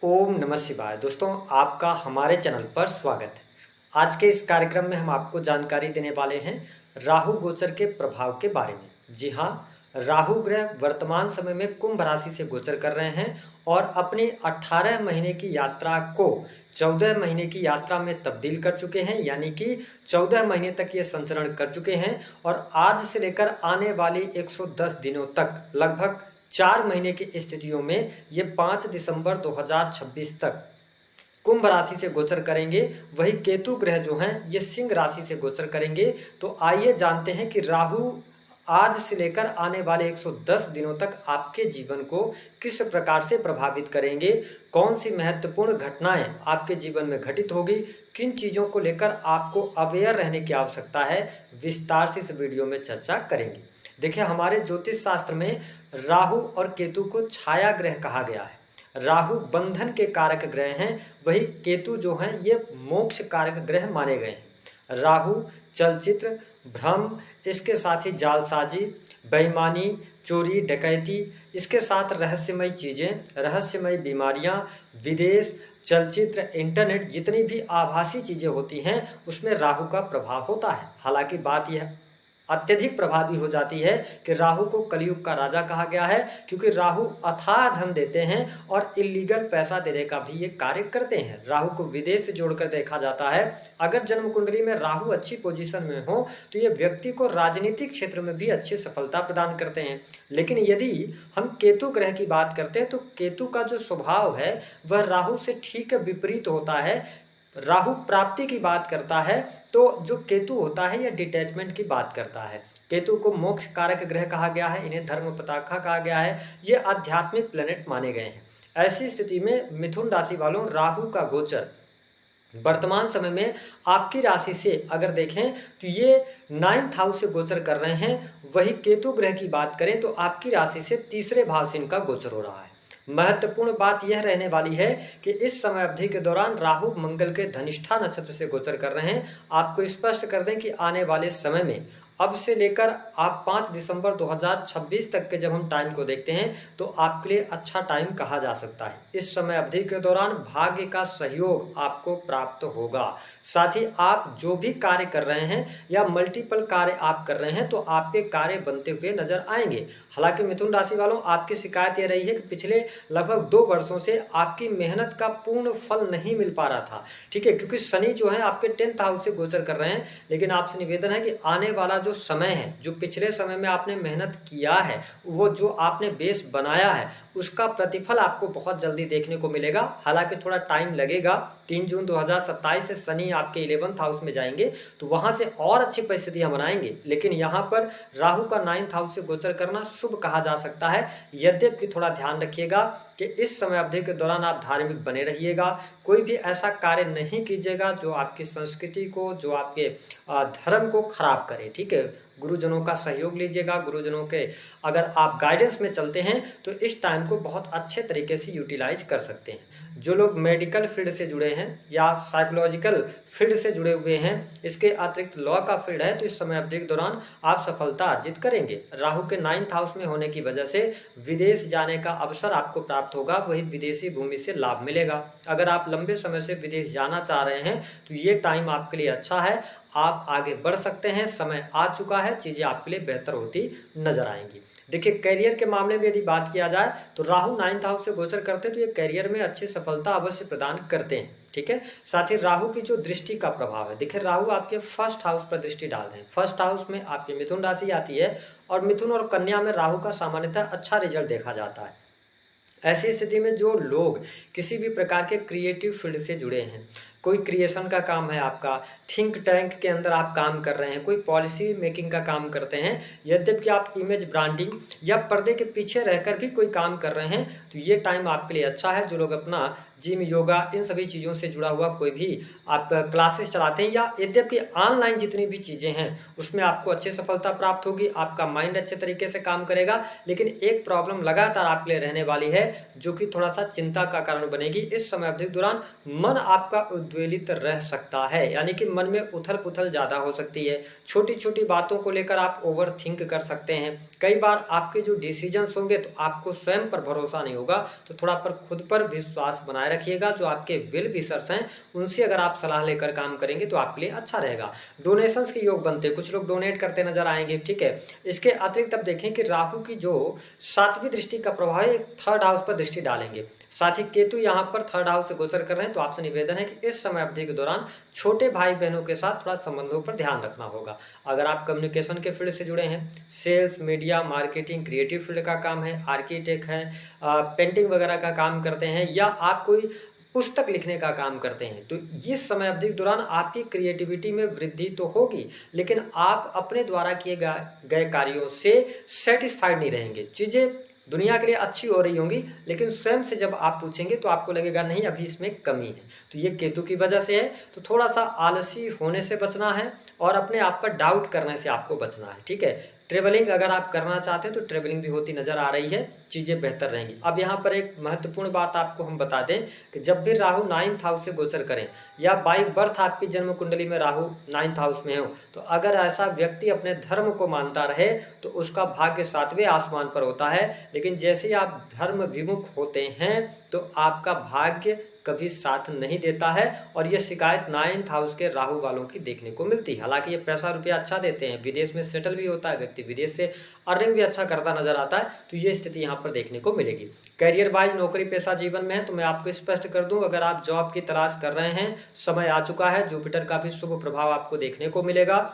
ओम नमः शिवाय। दोस्तों, आपका हमारे चैनल पर स्वागत है। आज के इस कार्यक्रम में हम आपको जानकारी देने वाले हैं राहु गोचर के प्रभाव के बारे में। जी हाँ, राहु ग्रह वर्तमान समय में कुंभ राशि से गोचर कर रहे हैं और अपनी 18 महीने की यात्रा को 14 महीने की यात्रा में तब्दील कर चुके हैं, यानी कि 14 महीने तक ये संचरण कर चुके हैं और आज से लेकर आने वाले 110 दिनों तक लगभग 4 महीने की स्थितियों में ये 5 दिसंबर 2026 तक कुंभ राशि से गोचर करेंगे। वही केतु ग्रह जो हैं ये सिंह राशि से गोचर करेंगे। तो आइए जानते हैं कि राहु आज से लेकर आने वाले 110 दिनों तक आपके जीवन को किस प्रकार से प्रभावित करेंगे, कौन सी महत्वपूर्ण घटनाएं आपके जीवन में घटित होगी, किन चीज़ों को लेकर आपको अवेयर रहने की आवश्यकता है, विस्तार से इस वीडियो में चर्चा करेंगे। देखिए, हमारे ज्योतिष शास्त्र में राहु और केतु को छाया ग्रह कहा गया है। राहु बंधन के कारक ग्रह हैं, वही केतु जो हैं ये मोक्ष कारक ग्रह माने गए हैं। राहु चलचित्र, भ्रम, इसके साथ ही जालसाजी, बेईमानी, चोरी डकैती, इसके साथ रहस्यमय चीज़ें, रहस्यमय बीमारियां, विदेश, चलचित्र, इंटरनेट, जितनी भी आभासी चीज़ें होती हैं उसमें राहु का प्रभाव होता है। हालांकि बात यह अत्यधिक प्रभावी हो जाती है कि राहु को कलयुग का राजा कहा गया है, क्योंकि राहु अथाह धन देते हैं और इलीगल पैसा देने का भी ये कार्य करते हैं। राहु को विदेश से जोड़कर देखा जाता है। अगर जन्म कुंडली में राहु अच्छी पोजीशन में हो तो ये व्यक्ति को राजनीतिक क्षेत्र में भी अच्छी सफलता प्रदान करते हैं। लेकिन यदि हम केतु ग्रह की बात करते हैं तो केतु का जो स्वभाव है वह राहु से ठीक विपरीत होता है। राहु प्राप्ति की बात करता है तो जो केतु होता है यह डिटैचमेंट की बात करता है। केतु को मोक्ष कारक ग्रह कहा गया है, इन्हें धर्म पताका कहा गया है, ये आध्यात्मिक प्लेनेट माने गए हैं। ऐसी स्थिति में मिथुन राशि वालों, राहु का गोचर वर्तमान समय में आपकी राशि से अगर देखें तो ये 9th हाउस से गोचर कर रहे हैं। वही केतु ग्रह की बात करें तो आपकी राशि से तीसरे भाव से इनका गोचर हो रहा है। महत्वपूर्ण बात यह रहने वाली है कि इस समय अवधि के दौरान राहु मंगल के धनिष्ठा नक्षत्र से गोचर कर रहे हैं। आपको स्पष्ट कर दें कि आने वाले समय में अब से लेकर आप 5 दिसंबर 2026 तक के जब हम टाइम को देखते हैं तो आपके लिए अच्छा टाइम कहा जा सकता है। इस समय अवधि के दौरान भाग्य का सहयोग आपको प्राप्त होगा। साथ ही आप जो भी कार्य कर रहे हैं या मल्टीपल कार्य आप कर रहे हैं तो आपके कार्य बनते हुए नजर आएंगे। हालांकि मिथुन राशि वालों, आपकी शिकायत यह रही है कि पिछले लगभग 2 वर्षों से आपकी मेहनत का पूर्ण फल नहीं मिल पा रहा था। ठीक है, क्योंकि शनि जो है आपके 10th हाउस से गोचर कर रहे हैं। लेकिन आपसे निवेदन है कि आने वाला जो समय है, जो पिछले समय में आपने मेहनत किया है, वो जो आपने बेस बनाया है उसका प्रतिफल आपको बहुत जल्दी देखने को मिलेगा। हालांकि थोड़ा टाइम लगेगा। 3 जून 2027 से शनि आपके 11th हाउस में जाएंगे तो वहां से और अच्छी परिस्थितियां बनाएंगे। लेकिन यहाँ पर राहु का 9th हाउस से गोचर करना शुभ कहा जा सकता है। यद्यपि थोड़ा ध्यान रखिएगा कि इस समय अवधि के दौरान आप धार्मिक बने रहिएगा। कोई भी ऐसा कार्य नहीं कीजिएगा जो आपकी संस्कृति को, जो आपके धर्म को खराब करे। ठीक है, गुरुजनों का सहयोग लीजिएगा। गुरुजनों के अगर आप गाइडेंस में चलते हैं तो इस टाइम को बहुत अच्छे तरीके से यूटिलाइज कर सकते हैं। जो लोग मेडिकल फील्ड से जुड़े हैं या साइकोलॉजिकल फील्ड से जुड़े हुए हैं, इसके अतिरिक्त लॉ का फील्ड है, तो इस समय अवधि के दौरान आप सफलता अर्जित करेंगे। राहु के 9th हाउस में होने की वजह से विदेश जाने का अवसर आपको प्राप्त होगा, वही विदेशी भूमि से लाभ मिलेगा। अगर आप लंबे समय से विदेश जाना चाह रहे हैं तो ये टाइम आपके लिए अच्छा है, आप आगे बढ़ सकते हैं। समय आ चुका है, चीजें आपके लिए बेहतर होती नजर आएंगी। देखिए, करियर के मामले में यदि बात किया जाए तो राहु 9th हाउस से गोचर करते हैं तो ये करियर में अच्छी सफलता अवश्य प्रदान करते हैं। ठीक है, साथ ही राहु की जो दृष्टि का प्रभाव है, देखिए राहु आपके 1st हाउस पर दृष्टि डाल रहे हैं। 1st हाउस में आपकी मिथुन राशि आती है और मिथुन और कन्या में राहु का सामान्यतः अच्छा रिजल्ट देखा जाता है। ऐसी स्थिति में जो लोग किसी भी प्रकार के क्रिएटिव फील्ड से जुड़े हैं, कोई क्रिएशन का काम है आपका, थिंक टैंक के अंदर आप काम कर रहे हैं, कोई पॉलिसी मेकिंग का काम करते हैं, यद्यपि आप इमेज ब्रांडिंग या पर्दे के पीछे रहकर भी कोई काम कर रहे हैं तो ये टाइम आपके लिए अच्छा है। जो लोग अपना जिम, योगा, इन सभी चीज़ों से जुड़ा हुआ कोई भी आप क्लासेस चलाते हैं या यद्यपि ऑनलाइन जितनी भी चीज़ें हैं उसमें आपको अच्छी सफलता प्राप्त होगी। आपका माइंड अच्छे तरीके से काम करेगा। लेकिन एक प्रॉब्लम लगातार आपके लिए रहने वाली है जो कि थोड़ा सा चिंता का कारण बनेगी। इस समय अवधि के दौरान मन आपका उद्वेलित रह सकता है, यानी कि मन में उथल पुथल ज़्यादा हो सकती है। छोटी छोटी बातों को लेकर आप ओवर थिंक कर सकते हैं। कई बार आपके जो डिसीजंस होंगे तो आपको स्वयं पर भरोसा नहीं होगा, तो थोड़ा पर खुद पर विश्वास बनाए रखिएगा। जो आपके विल विशर्स हैं उनसे अगर आप सलाह लेकर काम करेंगे तो आपके लिए अच्छा रहेगा। डोनेशंस के योग बनते हैं, कुछ लोग डोनेट करते नजर आएंगे, ठीक है। इसके अतिरिक्त अब देखें कि राहु की जो 7वीं दृष्टि का प्रभाव है, थर्ड हाउस पर दृष्टि डालेंगे। साथ ही केतु यहाँ पर थर्ड हाउस से गोचर कर रहे हैं, तो आपसे निवेदन है कि इस समय अवधि के दौरान छोटे भाई बहनों के साथ थोड़ा संबंधों पर ध्यान रखना होगा। अगर आप कम्युनिकेशन के फील्ड से जुड़े हैं, sales, media, marketing, creative field का काम है, आर्किटेक्ट है, पेंटिंग वगैरह का काम करते हैं, या आप कोई पुस्तक लिखने का काम करते हैं, तो इस समय अवधि के दौरान आपकी क्रिएटिविटी में वृद्धि तो होगी, लेकिन आप अपने द्वारा किए गए कार्यों से सेटिस्फाइड नहीं रहेंगे। चीजें दुनिया के लिए अच्छी हो रही होंगी, लेकिन स्वयं से जब आप पूछेंगे तो आपको लगेगा नहीं, अभी इसमें कमी है। तो ये केतु की वजह से है। तो थोड़ा सा आलसी होने से बचना है और अपने आप पर डाउट करने से आपको बचना है, ठीक है। ट्रेवलिंग अगर आप करना चाहते हैं तो ट्रेवलिंग भी होती नजर आ रही है, चीजें बेहतर रहेंगी। अब यहाँ पर एक महत्वपूर्ण बात आपको हम बता दें कि जब भी राहु 9th हाउस से गोचर करें या बाई बर्थ आपकी जन्म कुंडली में राहु 9th हाउस में हो, तो अगर ऐसा व्यक्ति अपने धर्म को मानता रहे तो उसका भाग्य 7वें आसमान पर होता है। लेकिन जैसे ही आप धर्म विमुख होते हैं तो आपका भाग्य कभी साथ नहीं देता है, और ये शिकायत 9th हाउस के राहु वालों की देखने को मिलती है। हालांकि ये पैसा रुपया अच्छा देते हैं, विदेश में सेटल भी होता है व्यक्ति, विदेश से अर्निंग भी अच्छा करता नजर आता है, तो ये स्थिति यहाँ पर देखने को मिलेगी। करियर वाइज नौकरी पेशा जीवन में है तो मैं आपको स्पष्ट कर दूं, अगर आप जॉब की तलाश कर रहे हैं, समय आ चुका है। जुपिटर का भी शुभ प्रभाव आपको देखने को मिलेगा,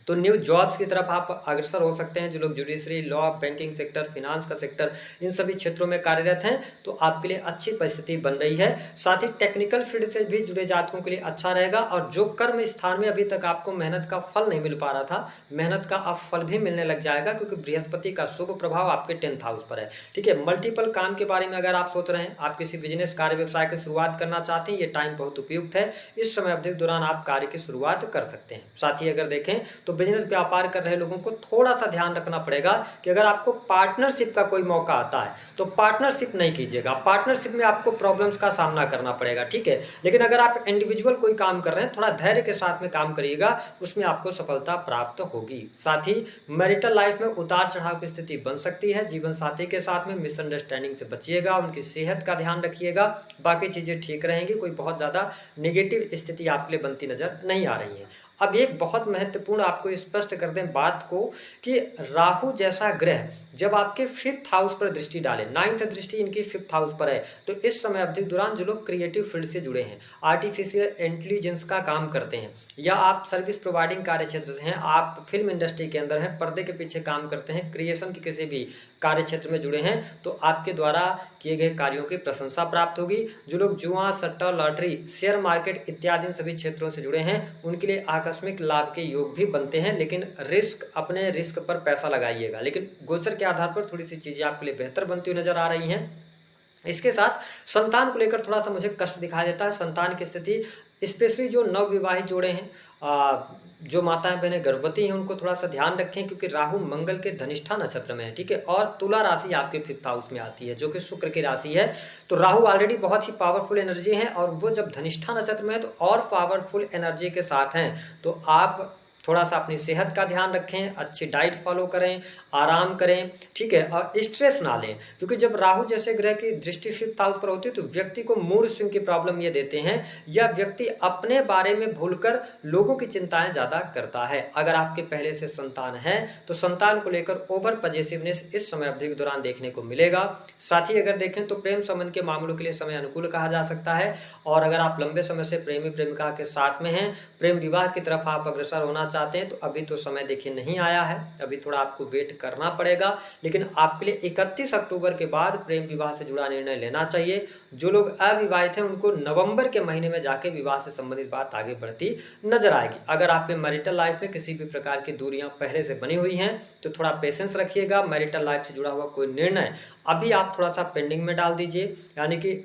तो न्यू जॉब्स की तरफ आप अग्रसर हो सकते हैं। जो लोग judiciary, law, banking sector, finance का सेक्टर, इन सभी क्षेत्रों में कार्यरत हैं तो आपके लिए अच्छी परिस्थिति बन रही है। साथ ही टेक्निकल फील्ड से भी जुड़े जातकों के लिए अच्छा रहेगा। और जो कर्म स्थान में अभी तक आपको मेहनत का फल नहीं मिल पा रहा था, मेहनत का अब फल भी मिलने लग जाएगा, क्योंकि बृहस्पति का शुभ प्रभाव आपके 10th हाउस पर है, ठीक है। मल्टीपल काम के बारे में अगर आप सोच रहे हैं, आप किसी बिजनेस, कार्य, व्यवसाय की शुरुआत करना चाहते हैं, ये टाइम बहुत उपयुक्त है। इस समय अवधि के दौरान आप कार्य की शुरुआत कर सकते हैं। साथ ही अगर देखें तो बिजनेस व्यापार कर रहे लोगों को थोड़ा सा ध्यान रखना पड़ेगा कि अगर आपको पार्टनरशिप का कोई मौका आता है तो पार्टनरशिप नहीं कीजिएगा। पार्टनरशिप में आपको प्रॉब्लम्स का सामना करना पड़ेगा, ठीक है। लेकिन अगर आप इंडिविजुअल कोई काम कर रहे हैं, थोड़ा धैर्य के साथ में काम करिएगा, उसमें आपको सफलता प्राप्त होगी। साथ ही मैरिटल लाइफ में उतार चढ़ाव की स्थिति बन सकती है। जीवन साथी के साथ में मिसअंडरस्टैंडिंग से बचिएगा, उनकी सेहत का ध्यान रखिएगा, बाकी चीजें ठीक रहेंगी। कोई बहुत ज्यादा नेगेटिव स्थिति आपके लिए बनती नजर नहीं आ रही है। अब एक बहुत महत्वपूर्ण आपको स्पष्ट कर दें बात को कि राहु जैसा ग्रह जब आपके 5th हाउस पर दृष्टि डाले, 9th दृष्टि इनकी 5th हाउस पर है, तो इस समय अवधि के दौरान जो लोग क्रिएटिव फील्ड से जुड़े हैं, आर्टिफिशियल इंटेलिजेंस का काम करते हैं, या आप सर्विस प्रोवाइडिंग कार्य क्षेत्र से हैं, आप फिल्म इंडस्ट्री के अंदर हैं, पर्दे के पीछे काम करते हैं, क्रिएशन के किसी भी कार्य क्षेत्र में जुड़े हैं, तो आपके द्वारा किए गए कार्यों की प्रशंसा प्राप्त होगी। जो लोग जुआ, सट्टा, लॉटरी, शेयर मार्केट इत्यादि सभी क्षेत्रों से जुड़े हैं, उनके लिए आकस्मिक लाभ के योग भी बनते हैं। लेकिन अपने रिस्क पर पैसा लगाइएगा, लेकिन गोचर के आधार पर थोड़ी सी चीजें आपके लिए बेहतर बनती हुई नजर आ रही हैं। इसके साथ संतान को लेकर थोड़ा सा मुझे कष्ट दिखाई देता है। संतान की स्थिति, स्पेशली जो नवविवाहित जोड़े हैं, जो माताएं बहनें गर्भवती हैं, उनको थोड़ा सा ध्यान रखें, क्योंकि राहु मंगल के धनिष्ठा नक्षत्र में है, ठीक है। और तुला राशि आपके 5th हाउस में आती है, जो कि शुक्र की राशि है। तो राहु ऑलरेडी बहुत ही पावरफुल एनर्जी है, और वो जब धनिष्ठा नक्षत्र में है तो और पावरफुल एनर्जी के साथ हैं। तो आप थोड़ा सा अपनी सेहत का ध्यान रखें, अच्छी डाइट फॉलो करें, आराम करें, ठीक है, और स्ट्रेस ना लें, क्योंकि जब राहु जैसे ग्रह की दृष्टि 5th हाउस पर होती है तो व्यक्ति को मूड स्विंग की प्रॉब्लम ये देते हैं, या व्यक्ति अपने बारे में भूलकर लोगों की चिंताएं ज्यादा करता है। अगर आपके पहले से संतान है तो संतान को लेकर ओवर पॉजिटिवनेस इस समय अवधि के दौरान देखने को मिलेगा। साथ ही अगर देखें तो प्रेम संबंध के मामलों के लिए समय अनुकूल कहा जा सकता है। और अगर आप लंबे समय से प्रेमी प्रेमिका के साथ में हैं, प्रेम विवाह की तरफ आप अग्रसर होना चाहते हैं, तो अभी तो समय देखिए नहीं आया है, अभी थोड़ा आपको वेट करना पड़ेगा। लेकिन आपके लिए 31 अक्टूबर के बाद प्रेम विवाह से जुड़ा निर्णय लेना चाहिए। जो लोग अविवाहित हैं उनको नवंबर के महीने में जाके विवाह से संबंधित बात आगे बढ़ती नजर आएगी। अगर आपके मैरिटल लाइफ में किसी भी प्रकार की दूरियां पहले से बनी हुई हैं तो थोड़ा पेशेंस रखिएगा। मैरिटल लाइफ से जुड़ा हुआ कोई निर्णय अभी आप थोड़ा सा पेंडिंग में डाल दीजिए, यानी कि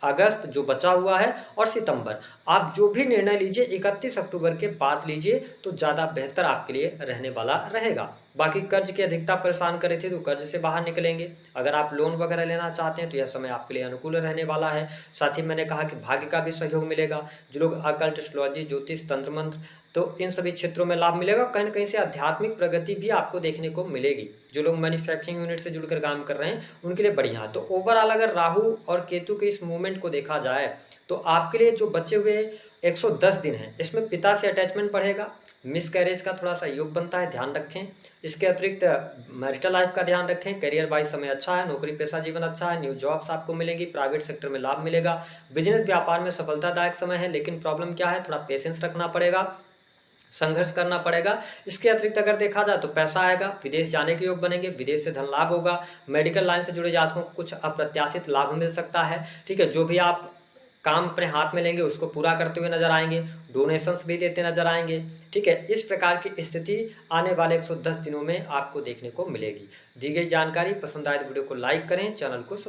अगस्त जो बचा हुआ है और सितंबर, आप जो भी निर्णय लीजिए 31 अक्टूबर के बाद लीजिए, तो ज़्यादा बेहतर आपके लिए रहने वाला रहेगा। बाकी कर्ज की अधिकता परेशान कर रही थी तो कर्ज से बाहर निकलेंगे। अगर आप लोन वगैरह लेना चाहते हैं तो यह समय आपके लिए अनुकूल रहने वाला है। साथ ही मैंने कहा कि भाग्य का भी सहयोग मिलेगा। जो लोग अकल्ट, एस्ट्रोलॉजी, ज्योतिष, तंत्र मंत्र, तो इन सभी क्षेत्रों में लाभ मिलेगा। कहीं न कहीं से आध्यात्मिक प्रगति भी आपको देखने को मिलेगी। जो लोग मैन्युफैक्चरिंग यूनिट से जुड़कर काम कर रहे हैं उनके लिए बढ़िया है। तो ओवरऑल अगर राहु और केतु के इस मूवमेंट को देखा जाए तो आपके लिए जो बचे हुए 110 दिन हैं इसमें पिता से अटैचमेंट बढ़ेगा, मिसकैरेज का थोड़ा सा योग बनता है, ध्यान रखें। इसके अतिरिक्त मैरिटल लाइफ का ध्यान रखें। करियर वाइज समय अच्छा है, नौकरी पेशा जीवन अच्छा है, न्यू जॉब्स आपको मिलेंगी, प्राइवेट सेक्टर में लाभ मिलेगा, बिजनेस व्यापार में सफलतादायक समय है। लेकिन प्रॉब्लम क्या है, थोड़ा पेशेंस रखना पड़ेगा, संघर्ष करना पड़ेगा। इसके अतिरिक्त अगर देखा जाए तो पैसा आएगा, विदेश जाने के योग बनेंगे, विदेश से धन लाभ होगा, मेडिकल लाइन से जुड़े जातकों को कुछ अप्रत्याशित लाभ मिल सकता है। ठीक है, जो भी आप काम अपने हाथ में लेंगे उसको पूरा करते हुए नजर आएंगे, डोनेशंस भी देते नजर आएंगे। ठीक है, इस प्रकार की स्थिति आने वाले 110 दिनों में आपको देखने को मिलेगी। दी गई जानकारी पसंद आए तो वीडियो को लाइक करें, चैनल को सब्सक्राइब